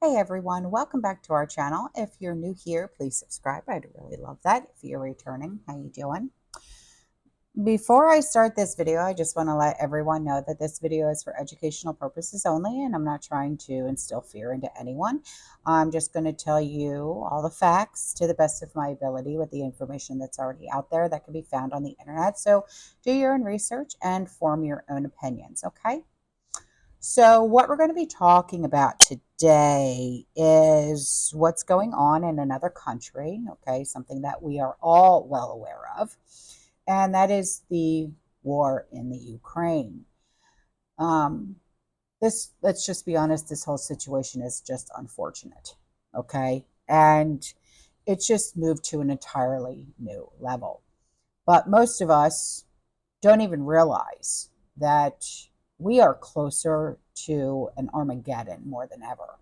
Hey everyone, welcome back to our channel. If you're new here, please subscribe. I'd really love that. If you're returning, how you doing? Before I start this video, I just want to let everyone know that this video is for educational purposes only, and I'm not trying to instill fear into anyone. I'm just going to tell you all the facts to the best of my ability with the information that's already out there that can be found on the internet. So do your own research and form your own opinions, okay? So, what we're going to be talking about today is what's going on in another country, okay, something that we are all well aware of, and that is the war in the Ukraine. Um, let's just be honest, this whole situation is just unfortunate, okay, and it's just moved to an entirely new level. But most of us don't even realize that we are closer to an Armageddon more than ever.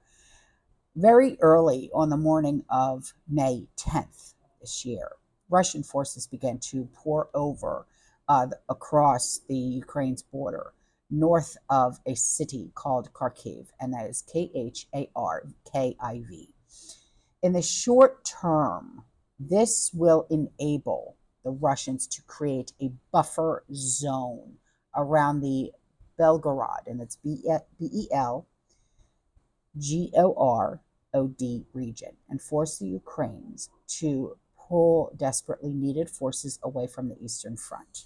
Very early on the morning of May 10th this year, Russian forces began to pour over across the Ukraine's border north of a city called Kharkiv, and that is Kharkiv. In the short term, this will enable the Russians to create a buffer zone around the Belgorod, and it's Belgorod region, and force the Ukrainians to pull desperately needed forces away from the Eastern Front.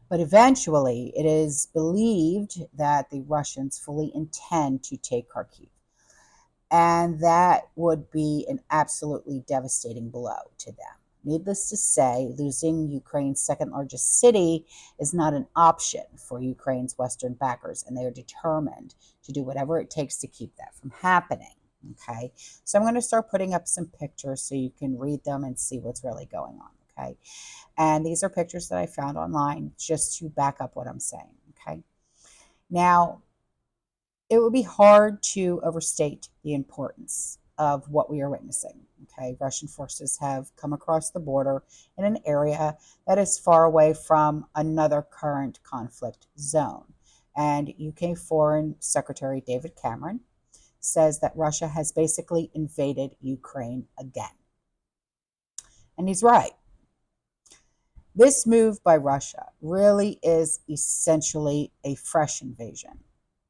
But eventually, it is believed that the Russians fully intend to take Kharkiv, and that would be an absolutely devastating blow to them. Needless to say, losing Ukraine's second largest city is not an option for Ukraine's Western backers, and they are determined to do whatever it takes to keep that from happening. Okay, so I'm going to start putting up some pictures so you can read them and see what's really going on. Okay, and these are pictures that I found online just to back up what I'm saying. Okay, now it would be hard to overstate the importance of what we are witnessing. Okay, Russian forces have come across the border in an area that is far away from another current conflict zone. And UK Foreign Secretary David Cameron says that Russia has basically invaded Ukraine again. And he's right. This move by Russia really is essentially a fresh invasion,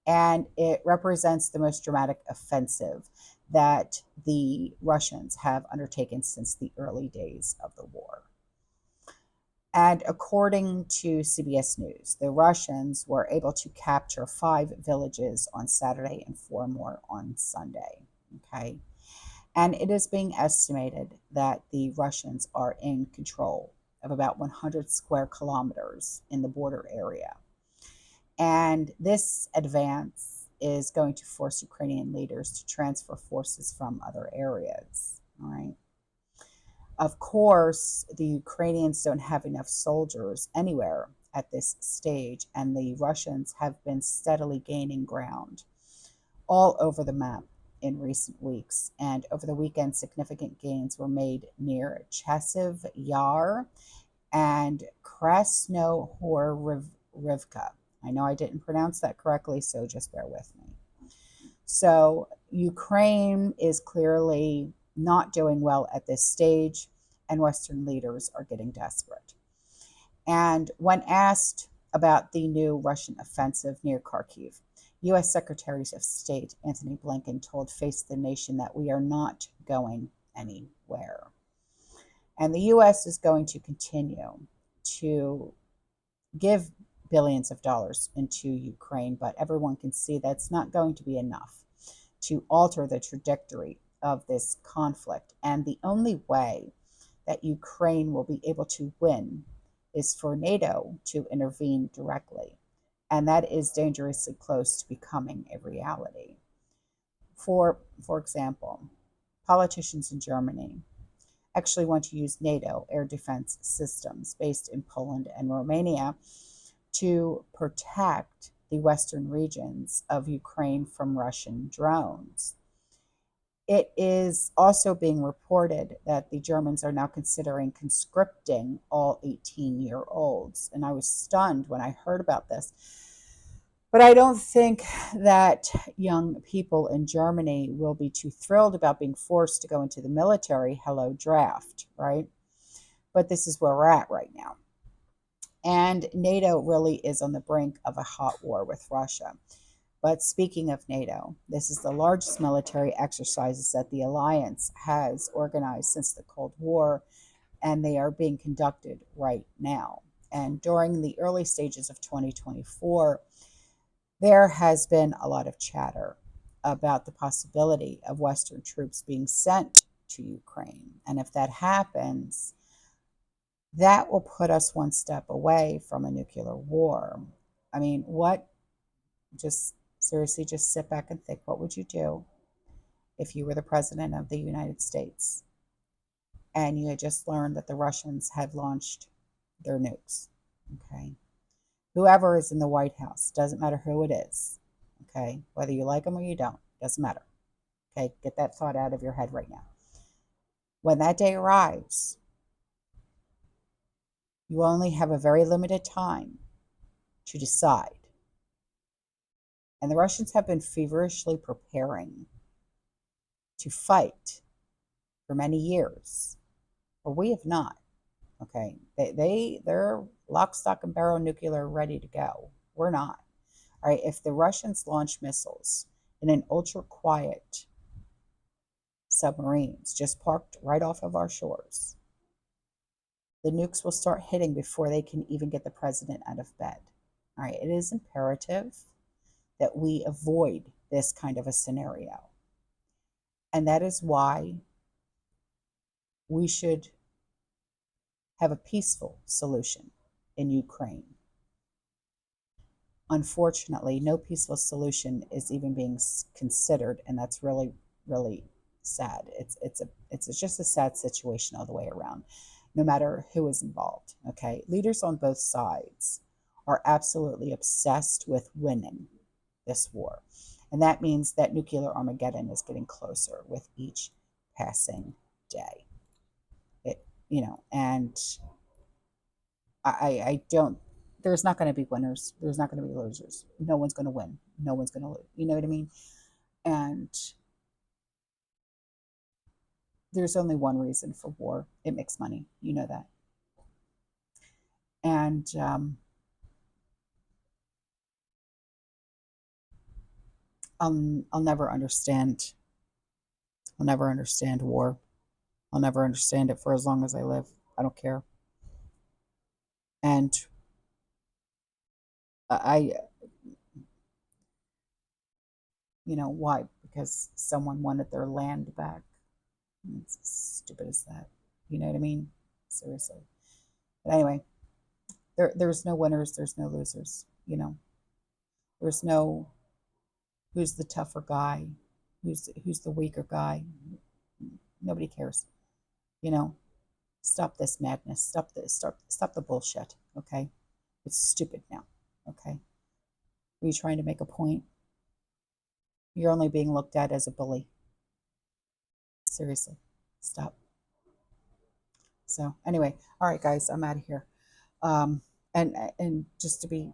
and it represents the most dramatic offensive that the Russians have undertaken since the early days of the war. And according to CBS News, the Russians were able to capture 5 villages on Saturday and 4 more on Sunday. Okay. And it is being estimated that the Russians are in control of about 100 square kilometers in the border area. And this advance is going to force Ukrainian leaders to transfer forces from other areas. All right. Of course, the Ukrainians don't have enough soldiers anywhere at this stage, and the Russians have been steadily gaining ground all over the map in recent weeks. And over the weekend, significant gains were made near Chasiv Yar and Krasnohorivka. I know I didn't pronounce that correctly, so just bear with me. So Ukraine is clearly not doing well at this stage, and Western leaders are getting desperate. And when asked about the new Russian offensive near Kharkiv, U.S. Secretary of State Antony Blinken told Face the Nation that we are not going anywhere. And the U.S. is going to continue to give billions of dollars into Ukraine, but everyone can see that's not going to be enough to alter the trajectory of this conflict. And the only way that Ukraine will be able to win is for NATO to intervene directly. And that is dangerously close to becoming a reality. For example, politicians in Germany actually want to use NATO air defense systems based in Poland and Romania to protect the western regions of Ukraine from Russian drones. It is also being reported that the Germans are now considering conscripting all 18-year-olds. And I was stunned when I heard about this But I don't think that young people in Germany will be too thrilled about being forced to go into the military. Hello, draft, right? But this is where we're at right now. And NATO really is on the brink of a hot war with Russia. But speaking of NATO, this is the largest military exercises that the alliance has organized since the Cold War, and they are being conducted right now. And during the early stages of 2024, there has been a lot of chatter about the possibility of Western troops being sent to Ukraine. And if that happens, that will put us one step away from a nuclear war. I mean, what, just seriously, just sit back and think, what would you do if you were the president of the United States and you had just learned that the Russians had launched their nukes? Okay. Whoever is in the White House, doesn't matter who it is. Okay. Whether you like them or you don't, doesn't matter. Okay. Get that thought out of your head right now. When that day arrives, you only have a very limited time to decide. And the Russians have been feverishly preparing to fight for many years, but we have not. Okay, they're lock, stock, and barrel nuclear ready to go. We're not. All right, if the Russians launch missiles in an ultra quiet submarines just parked right off of our shores, the nukes will start hitting before they can even get the president out of bed. All right, it is imperative that we avoid this kind of a scenario. And that is why we should have a peaceful solution in Ukraine. Unfortunately, no peaceful solution is even being considered, and that's really, really sad. It's just a sad situation all the way around, no matter who is involved. Okay, leaders on both sides are absolutely obsessed with winning this war, and that means that nuclear Armageddon is getting closer with each passing day. And I don't. There's not going to be winners. There's not going to be losers. No one's going to win. No one's going to lose. You know what I mean? And there's only one reason for war. It makes money. You know that. And I'll never understand. I'll never understand war. I'll never understand it for as long as I live. I don't care. And I, why? Because someone wanted their land back. It's as stupid as that. You know what I mean? Seriously. But anyway, there's no winners. There's no losers. There's no who's the tougher guy, who's the weaker guy. Nobody cares. You know, stop this madness. Stop the bullshit. Okay, it's stupid now. Okay, are you trying to make a point? You're only being looked at as a bully. Seriously, stop. So anyway, all right, guys, I'm out of here. And just to be,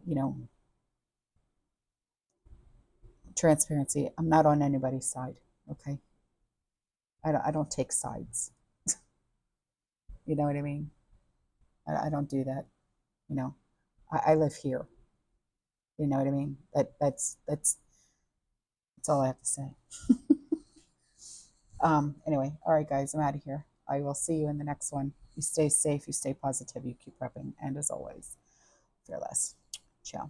transparency, I'm not on anybody's side. Okay, I don't take sides. You know what I mean? I don't do that. You know, I live here. You know what I mean? That's all I have to say. Anyway, all right, guys, I'm out of here. I will see you in the next one. You stay safe, you stay positive, you keep prepping, and as always, fearless.